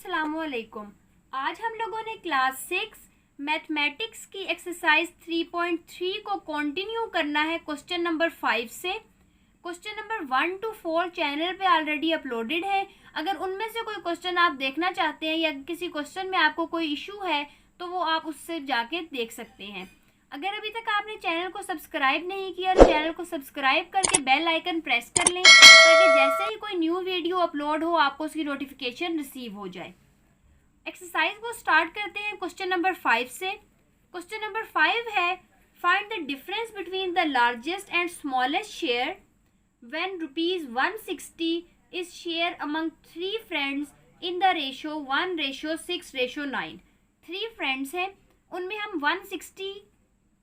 अस्सलामुअलैकुम। आज हम लोगों ने क्लास 6 मैथमेटिक्स की एक्सरसाइज 3.3 को कंटिन्यू करना है क्वेश्चन नंबर 5 से। क्वेश्चन नंबर 1 to 4 चैनल पे ऑलरेडी अपलोडेड है। अगर उनमें से कोई क्वेश्चन आप देखना चाहते हैं या किसी क्वेश्चन में आपको कोई इशू है तो वो आप उससे जाके देख सकते हैं। अगर अभी तक आपने चैनल को सब्सक्राइब नहीं किया तो चैनल को सब्सक्राइब करके बेल आइकन प्रेस कर लें ताकि जैसे ही कोई न्यू वीडियो अपलोड हो आपको उसकी नोटिफिकेशन रिसीव हो जाए। एक्सरसाइज को स्टार्ट करते हैं क्वेश्चन नंबर 5 से। क्वेश्चन नंबर 5 है, find the difference between the largest and smallest share when ₹160 is share among 3 friends in the ratio 1:6:9। 3 friends हैं, उनमें हम 160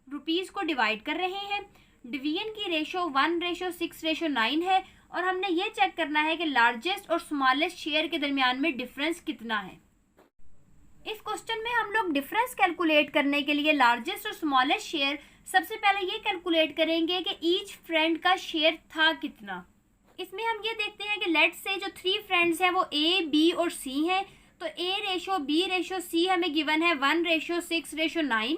रुपीज़ को डिवाइड कर रहे हैं। डिवीजन की रेशो 1:6:9 है और हमने ये चेक करना है कि लार्जेस्ट और स्मॉलेस्ट शेयर के दरमियान में डिफरेंस कितना है। इस क्वेश्चन में हम लोग डिफरेंस कैलकुलेट करने के लिए लार्जेस्ट और स्मॉलेस्ट शेयर सबसे पहले ये कैलकुलेट करेंगे कि ईच फ्रेंड का शेयर था कितना। इसमें हम ये देखते हैं कि लेट्स से जो 3 फ्रेंड्स हैं वो ए, बी और सी हैं, तो A:B:C हमें गिवन है 1:6:9।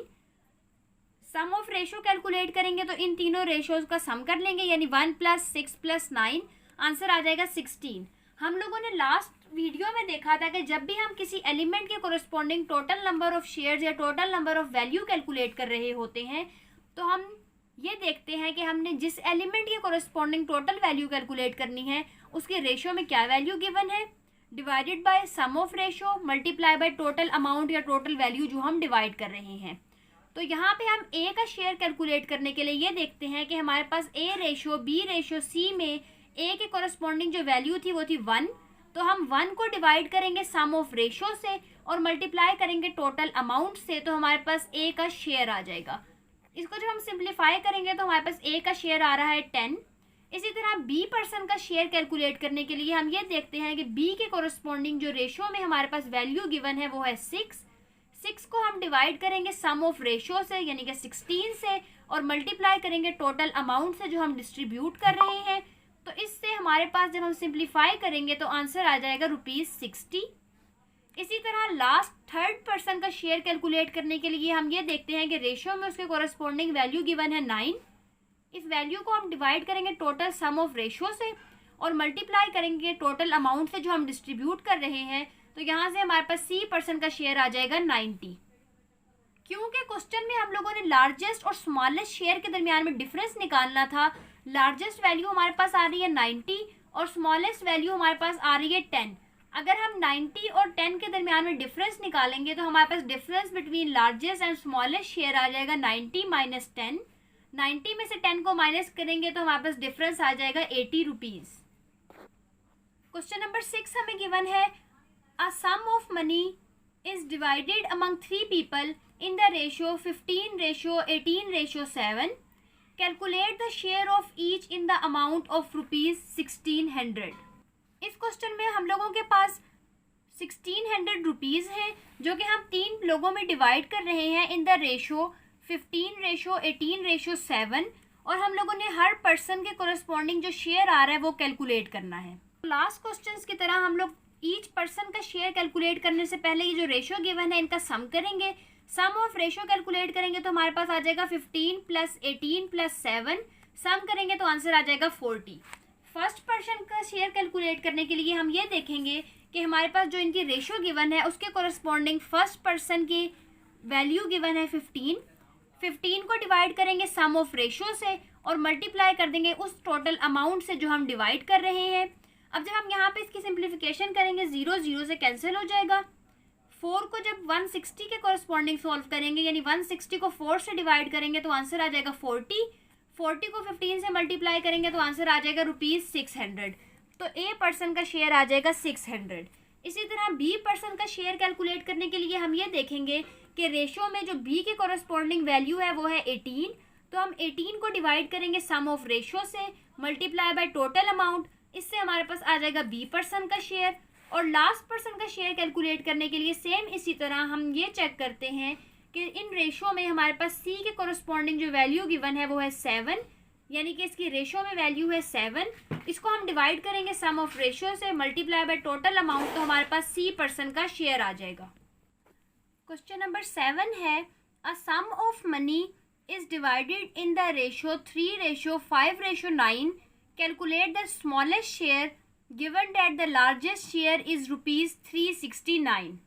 सम ऑफ रेशो कैलकुलेट करेंगे तो इन तीनों रेशोज का सम कर लेंगे, यानी 1 + 6 + 9 आंसर आ जाएगा 16। हम लोगों ने लास्ट वीडियो में देखा था कि जब भी हम किसी एलिमेंट के corresponding total number of shares या total number of value calculate कर रहे होते हैं तो हम ये देखते हैं कि हमने जिस एलिमेंट के कोरस्पॉन्डिंग टोटल वैल्यू कैलकुलेट करनी है उसके रेशो में क्या वैल्यू गिवन है, divided by sum of ratio multiply by total amount या टोटल वैल्यू जो हम डिवाइड कर रहे हैं। तो यहाँ पे हम ए का शेयर कैलकुलेट करने के लिए ये देखते हैं कि हमारे पास A:B:C में ए के कोरस्पॉन्डिंग जो वैल्यू थी वो थी 1, तो हम 1 को डिवाइड करेंगे सम ऑफ रेशो से और मल्टीप्लाई करेंगे टोटल अमाउंट से, तो हमारे पास ए का शेयर आ जाएगा। इसको जब हम सिंप्लीफाई करेंगे तो हमारे पास ए का शेयर आ रहा है 10। इसी तरह बी पर्सन का शेयर कैलकुलेट करने के लिए हम ये देखते हैं कि बी के कोरस्पॉन्डिंग जो रेशो में हमारे पास वैल्यू गिवन है वो है 6 को हम डिवाइड करेंगे सम ऑफ रेशो से यानी कि 16 से और मल्टीप्लाई करेंगे टोटल अमाउंट से जो हम डिस्ट्रीब्यूट कर रहे हैं। तो इससे हमारे पास जब हम सिंप्लीफाई करेंगे तो आंसर आ जाएगा ₹60। इसी तरह लास्ट थर्ड पर्सन का शेयर कैलकुलेट करने के लिए हम ये देखते हैं कि रेशो में उसके कोरस्पॉन्डिंग वैल्यू गिवन है 9। इस वैल्यू को हम डिवाइड करेंगे टोटल सम ऑफ रेशो से और मल्टीप्लाई करेंगे टोटल अमाउंट से जो हम डिस्ट्रीब्यूट कर रहे हैं, तो यहाँ से हमारे पास सी पर्सन का शेयर आ जाएगा 90। क्योंकि क्वेश्चन में हम लोगों ने लार्जेस्ट और स्मॉलेस्ट शेयर के दरमियान में डिफरेंस निकालना था, लार्जेस्ट वैल्यू हमारे पास आ रही है 90 और स्मॉलेस्ट वैल्यू हमारे पास आ रही है 10। अगर हम 90 और 10 के दरमियान में डिफरेंस निकालेंगे तो हमारे पास difference between largest and smallest share आ जाएगा 90 - 10। 90 में से 10 को माइनस करेंगे तो हमारे पास डिफरेंस आ जाएगा 80 रुपीज़। क्वेश्चन नंबर 6 हमें गिवन है, A sum of money is divided among 3 people in the ratio 15:18:7. Calculate the share of each in the amount of ₹1600. इस क्वेश्चन में हम लोगों के पास 1600 रुपीज़ हैं जो कि हम 3 लोगों में डिवाइड कर रहे हैं इन द रेशो 15:18:7 और हम लोगों ने हर पर्सन के कोरस्पॉन्डिंग जो शेयर आ रहा है वो कैलकुलेट करना है। लास्ट क्वेश्चंस की तरह हम लोग ईच पर्सन का शेयर कैलकुलेट करने से पहले ये जो रेशो गिवन है इनका सम करेंगे। सम ऑफ रेशो कैलकुलेट करेंगे तो हमारे पास आ जाएगा 15 + 18 + 7। सम करेंगे तो आंसर आ जाएगा 40। फर्स्ट पर्सन का शेयर कैलकुलेट करने के लिए हम ये देखेंगे कि हमारे पास जो इनकी रेशो गिवन है उसके कोरस्पॉन्डिंग फर्स्ट पर्सन की वैल्यू गिवन है 15 को डिवाइड करेंगे सम ऑफ रेशो से और मल्टीप्लाई कर देंगे उस टोटल अमाउंट से जो हम डिवाइड कर रहे हैं। अब जब हम यहाँ पे इसकी सिंप्लीफिकेशन करेंगे 0 से कैंसिल हो जाएगा। 4 को जब 160 के कोरस्पॉन्डिंग सॉल्व करेंगे यानी 160 को 4 से डिवाइड करेंगे तो आंसर आ जाएगा 40 को 15 से मल्टीप्लाई करेंगे तो आंसर आ जाएगा ₹600। तो ए पर्सन का शेयर आ जाएगा 600। इसी तरह बी पर्सन का शेयर कैलकुलेट करने के लिए हम ये देखेंगे कि रेशो में जो बी के कोरस्पॉन्डिंग वैल्यू है वो है 18, तो हम 18 को डिवाइड करेंगे सम ऑफ रेशो से मल्टीप्लाई बाय टोटल अमाउंट, इससे हमारे पास आ जाएगा बी पर्सन का शेयर। और लास्ट पर्सन का शेयर कैलकुलेट करने के लिए सेम इसी तरह हम ये चेक करते हैं कि इन रेशो में हमारे पास सी के कोरस्पॉन्डिंग जो वैल्यू गिवन है वो है 7। यानी कि इसकी रेशो में वैल्यू है 7। इसको हम डिवाइड करेंगे सम ऑफ रेशो से, मल्टीप्लाई बाय टोटल अमाउंट, तो हमारे पास C% का शेयर आ जाएगा। क्वेश्चन नंबर 7 है, a sum of money is divided in the ratio 3:5:9। Calculate the smallest share given that the largest share is ₹369।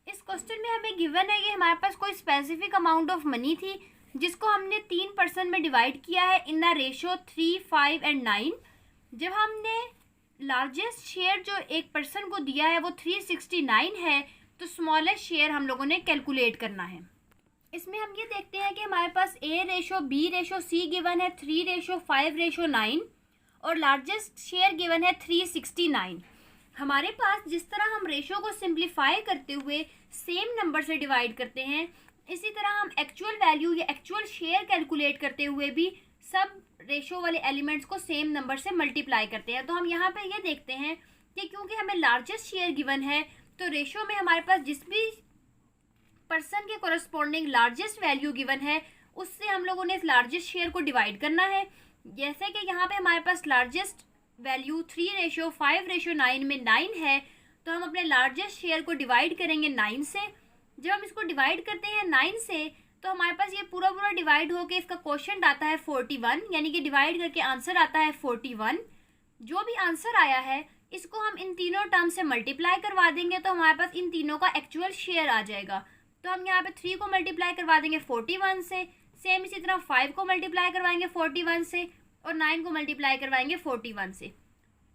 इस क्वेश्चन में हमें गिवन है कि हमारे पास कोई स्पेसिफिक अमाउंट ऑफ मनी थी जिसको हमने 3% में डिवाइड किया है इन द रेशो 3, 5 एंड 9। जब हमने लार्जेस्ट शेयर जो एक पर्सन को दिया है वो 369 है, तो स्मॉलेस्ट शेयर हम लोगों ने कैलकुलेट करना है। इसमें हम ये देखते हैं कि हमारे पास A:B:C गिवन है 3:5:9 और लार्जेस्ट शेयर गिवन है 369। हमारे पास जिस तरह हम रेशो को सिंप्लीफाई करते हुए सेम नंबर से डिवाइड करते हैं, इसी तरह हम एक्चुअल वैल्यू या एक्चुअल शेयर कैलकुलेट करते हुए भी सब रेशो वाले एलिमेंट्स को सेम नंबर से मल्टीप्लाई करते हैं। तो हम यहाँ पे ये देखते हैं कि क्योंकि हमें लार्जेस्ट शेयर गिवन है, तो रेशो में हमारे पास जिस भी पर्सन के कोरस्पॉन्डिंग लार्जेस्ट वैल्यू गिवन है उससे हम लोगों ने इस लार्जेस्ट शेयर को डिवाइड करना है। जैसे कि यहाँ पे हमारे पास लार्जेस्ट वैल्यू 3:5:9 में 9 है, तो हम अपने लार्जेस्ट शेयर को डिवाइड करेंगे 9 से। जब हम इसको डिवाइड करते हैं 9 से, तो हमारे पास ये पूरा पूरा डिवाइड होकर इसका क्वोशंट आता है 41, यानी कि डिवाइड करके आंसर आता है 41। जो भी आंसर आया है इसको हम इन तीनों टर्म से मल्टीप्लाई करवा देंगे, तो हमारे पास इन तीनों का एक्चुअल शेयर आ जाएगा। तो हम यहाँ पे 3 को मल्टीप्लाई करवा देंगे 41 से, सेम इसी तरह 5 को मल्टीप्लाई करवाएंगे 41 से और 9 को मल्टीप्लाई करवाएंगे 41 से।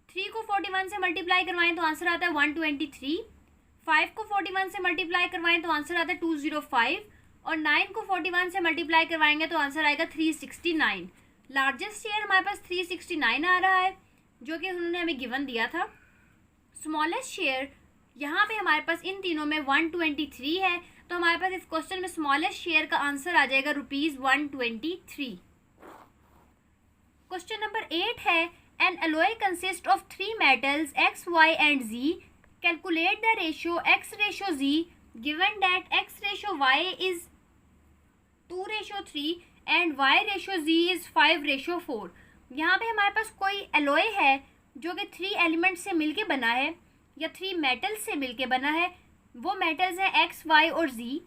3 को 41 से मल्टीप्लाई करवाएं तो आंसर आता है 123। 5 को 41 से मल्टीप्लाई करवाएं तो आंसर आता है 205 और 9 को 41 से मल्टीप्लाई करवाएंगे तो आंसर आएगा 369। लार्जेस्ट शेयर हमारे पास 369 आ रहा है जो कि उन्होंने हमें गिवन दिया था। स्मॉलेस्ट शेयर यहाँ पे हमारे पास इन तीनों में 123 है, तो हमारे पास इस क्वेश्चन में स्मॉलेस्ट शेयर का आंसर आ जाएगा ₹123। क्वेश्चन नंबर 8 है, N alloy consist of 3 metals X, Y and Z। Calculate the ratio X:Z given that X:Y is 2:3 and Y:Z is 5:4। यहाँ पे हमारे पास कोई एलॉय है जो कि 3 एलिमेंट से मिलके बना है या 3 मेटल्स से मिलके बना है। वो मेटल्स हैं X, Y और Z।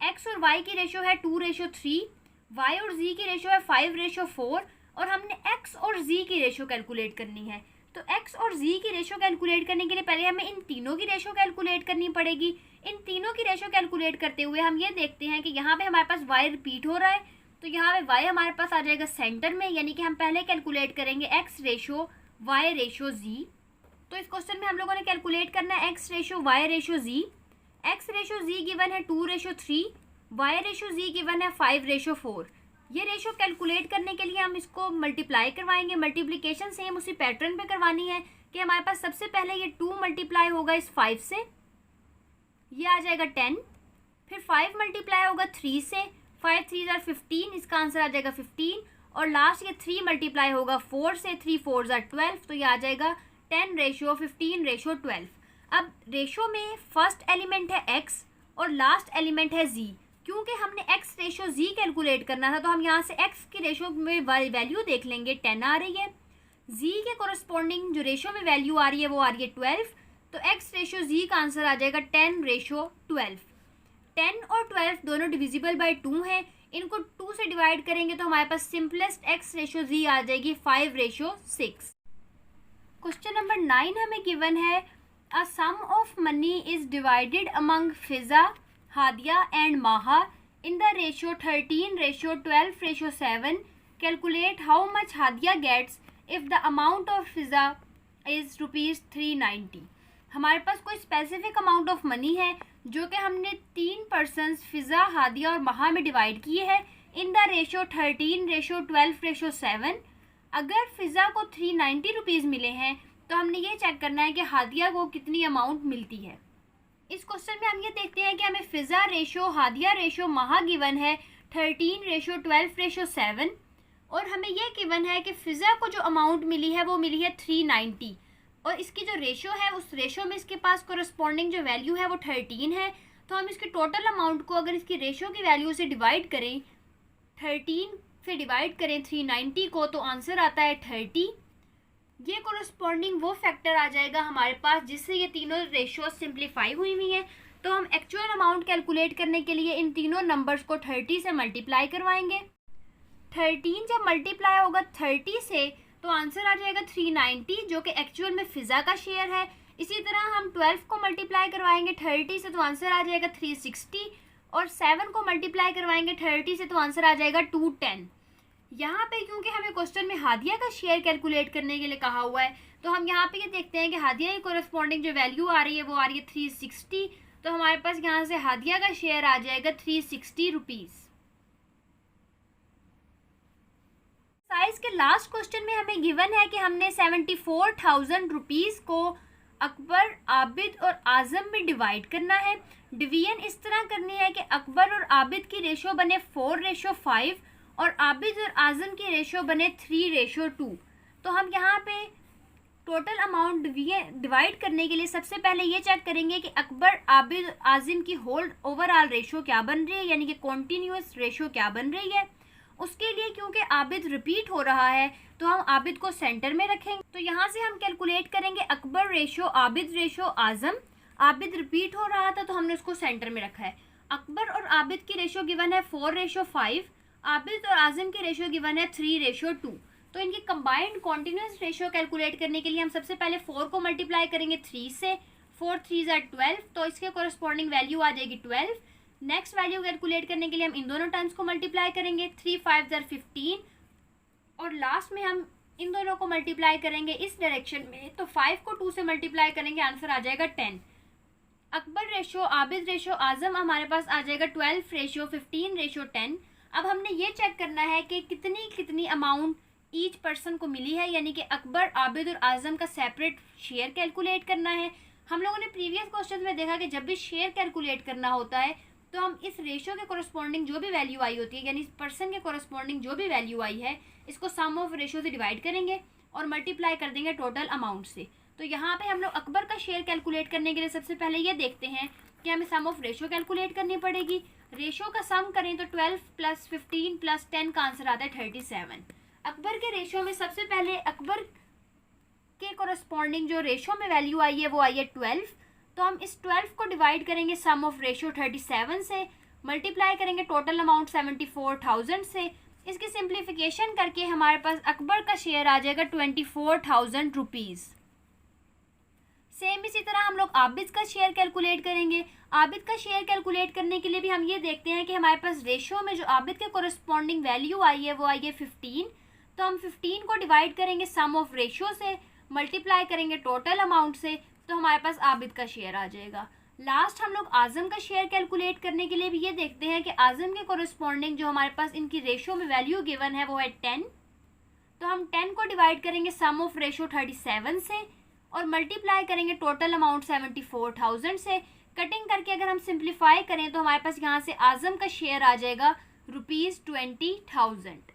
X और Y की रेशो है 2:3, Y और Z की रेशो है 5:4 और हमने X और Z की रेशो कैलकुलेट करनी है। तो X और Z की रेशो कैलकुलेट करने के लिए पहले हमें इन तीनों की रेशो कैलकुलेट करनी पड़ेगी। इन तीनों की रेशो कैलकुलेट करते हुए हम ये देखते हैं कि यहाँ पे हमारे पास Y रिपीट हो रहा है, तो यहाँ पे Y हमारे पास आ जाएगा सेंटर में, यानी कि हम पहले कैलकुलेट करेंगे X:Y:Z। तो इस क्वेश्चन में हम लोगों ने कैलकुलेट करना है X:Y:Z। X:Z गिवन है 2:3, Y:Z गिवन है 5:4। ये रेशो कैलकुलेट करने के लिए हम इसको मल्टीप्लाई करवाएंगे। मल्टीप्लिकेशन सेम उसी पैटर्न पे करवानी है कि हमारे पास सबसे पहले ये 2 मल्टीप्लाई होगा इस 5 से, ये आ जाएगा 10। फिर 5 मल्टीप्लाई होगा 3 से, 5 3 = 15, इसका आंसर आ जाएगा 15। और लास्ट ये 3 मल्टीप्लाई होगा 4 से, 3 4 = 12, तो ये आ जाएगा 10:15:12। अब रेशो में फर्स्ट एलिमेंट है X और लास्ट एलिमेंट है Z। क्योंकि हमने X:Z कैलकुलेट करना था, तो हम यहाँ से X की रेशो में वैल्यू देख लेंगे, 10 आ रही है। Z के कोरस्पॉन्डिंग जो रेशो में वैल्यू आ रही है वो आ रही है 12, तो X:Z का आंसर आ जाएगा 10:12। 10 और 12 दोनों डिविजिबल बाय 2 हैं, इनको 2 से डिवाइड करेंगे तो हमारे पास सिंपलेस्ट X:Z आ जाएगी 5:6। क्वेश्चन नंबर 9 हमें गिवन है, a sum of money is divided among Fiza, Hadia and Maha in the ratio 13:12:7। Calculate how much Hadia gets if the amount of Fiza is ₹390। हमारे पास कोई स्पेसिफिक अमाउंट ऑफ मनी है जो कि हमने 3 पर्सनस फिजा, हादिया और माहा में डिवाइड किए हैं इन द रेशो 13:12:7। अगर फिजा को ₹390 मिले हैं तो हमने ये चेक करना है कि हादिया को कितनी अमाउंट मिलती है। इस क्वेश्चन में हम ये देखते हैं कि हमें फिजा रेशो, हादिया रेशो, माहा गिवन है 13:12:7 और हमें ये गिवन है कि फिजा को जो अमाउंट मिली है वो मिली है 390 और इसकी जो रेशो है उस रेशो में इसके पास कोरस्पॉन्डिंग जो वैल्यू है वो 13 है। तो हम इसकी टोटल अमाउंट को अगर इसकी रेशो की वैल्यू से डिवाइड करें, 13 फिर डिवाइड करें 390 को तो आंसर आता है 30। ये कोरस्पॉन्डिंग वो फैक्टर आ जाएगा हमारे पास जिससे ये तीनों रेशियो सिंप्लीफाई हुई हैं। तो हम एक्चुअल अमाउंट कैलकुलेट करने के लिए इन तीनों नंबर्स को 30 से मल्टीप्लाई करवाएंगे। 13 जब मल्टीप्लाई होगा 30 से तो आंसर आ जाएगा 390 जो कि एक्चुअल में फिजा का शेयर है। इसी तरह हम 12 को मल्टीप्लाई करवाएंगे 30 से तो आंसर आ जाएगा 360 और 7 को मल्टीप्लाई करवाएंगे 30 से तो आंसर आ जाएगा 210। यहाँ पे क्योंकि हमें क्वेश्चन में हादिया का शेयर कैलकुलेट करने के लिए कहा हुआ है तो हम यहाँ पे ये देखते हैं कि हादिया की कोरस्पॉन्डिंग जो वैल्यू आ रही है वो आ रही है 360। तो हमारे पास यहाँ से हादिया का शेयर आ जाएगा 360 रुपीज़। साइज के लास्ट क्वेश्चन में हमें गिवन है कि हमने 74,000 रुपीज़ को अकबर, आबिद और आजम में डिवाइड करना है। डिवीजन इस तरह करनी है कि अकबर और आबिद की रेशो बने 4:5 और आबिद और आजम की रेशो बने 3:2। तो हम यहाँ पे टोटल अमाउंट डिवाइड करने के लिए सबसे पहले ये चेक करेंगे कि अकबर, आबिद, आजिम की होल ओवरऑल रेशो क्या बन रही है, यानी कि कॉन्टिन्यूस रेशो क्या बन रही है। उसके लिए क्योंकि आबिद रिपीट हो रहा है तो हम आबिद को सेंटर में रखेंगे। तो यहाँ से हम कैलकुलेट करेंगे अकबर रेशो, आबिद रेशो, आजम। आबिद रिपीट हो रहा था तो हमने उसको सेंटर में रखा है। अकबर और आबिद की रेशो गिवन है 4:5, आबिद और आजम की रेशो गिवन है 3:2। तो इनकी कंबाइंड कॉन्टिन्यूस रेशो कैलकुलेट करने के लिए हम सबसे पहले 4 को मल्टीप्लाई करेंगे 3 से। 4 3 12 तो इसके कोरस्पॉन्डिंग वैल्यू आ जाएगी 12। नेक्स्ट वैल्यू कैलकुलेट करने के लिए हम इन दोनों टर्म्स को मल्टीप्लाई करेंगे 3 5 15 और लास्ट में हम इन दोनों को मल्टीप्लाई करेंगे इस डायरेक्शन में। तो 5 को 2 से मल्टीप्लाई करेंगे, आंसर आ जाएगा 10। अकबर रेशो, आबिद रेशो, आजम हमारे पास आ जाएगा 12:15:10। अब हमने ये चेक करना है कि कितनी अमाउंट ईच पर्सन को मिली है, यानी कि अकबर, आबिद और आजम का सेपरेट शेयर कैलकुलेट करना है। हम लोगों ने प्रीवियस क्वेश्चन में देखा कि जब भी शेयर कैलकुलेट करना होता है तो हम इस रेशो के कोरस्पॉन्डिंग जो भी वैल्यू आई होती है, यानी इस पर्सन के कोरस्पॉन्डिंग जो भी वैल्यू आई है, इसको सम ऑफ रेशो से डिवाइड करेंगे और मल्टीप्लाई कर देंगे टोटल अमाउंट से। तो यहाँ पे हम लोग अकबर का शेयर कैलकुलेट करने के लिए सबसे पहले ये देखते हैं कि हमें सम ऑफ रेशो कैलकुलेट करनी पड़ेगी। रेशो का सम करें तो 12 + 15 + 10 का आंसर आता है 37। अकबर के रेशो में सबसे पहले अकबर के कोरस्पॉन्डिंग जो रेशो में वैल्यू आई है वो आई है 12। तो हम इस 12 को डिवाइड करेंगे सम ऑफ रेशो 37 से, मल्टीप्लाई करेंगे टोटल अमाउंट 74,000 से। इसकी सिंप्लीफिकेशन करके हमारे पास अकबर का शेयर आ जाएगा 24,000 रुपीज़। सेम इसी तरह हम लोग आबिद का शेयर कैलकुलेट करेंगे। आबिद का शेयर कैलकुलेट करने के लिए भी हम ये देखते हैं कि हमारे पास रेशो में जो आबिद के कोरस्पॉन्डिंग वैल्यू आई है वो आई है 15। तो हम 15 को डिवाइड करेंगे सम ऑफ रेशो से, मल्टीप्लाई करेंगे टोटल अमाउंट से, तो हमारे पास आबिद का शेयर आ जाएगा। लास्ट हम लोग आजम का शेयर कैलकुलेट करने के लिए भी ये देखते हैं कि आजम के कोरस्पॉन्डिंग जो हमारे पास इनकी रेशो में वैल्यू गिवन है वो है 10। तो हम 10 को डिवाइड करेंगे सम ऑफ रेशो 37 से और मल्टीप्लाई करेंगे टोटल अमाउंट 74,000 से। कटिंग करके अगर हम सिंप्लीफाई करें तो हमारे पास यहाँ से आजम का शेयर आ जाएगा ₹20,000।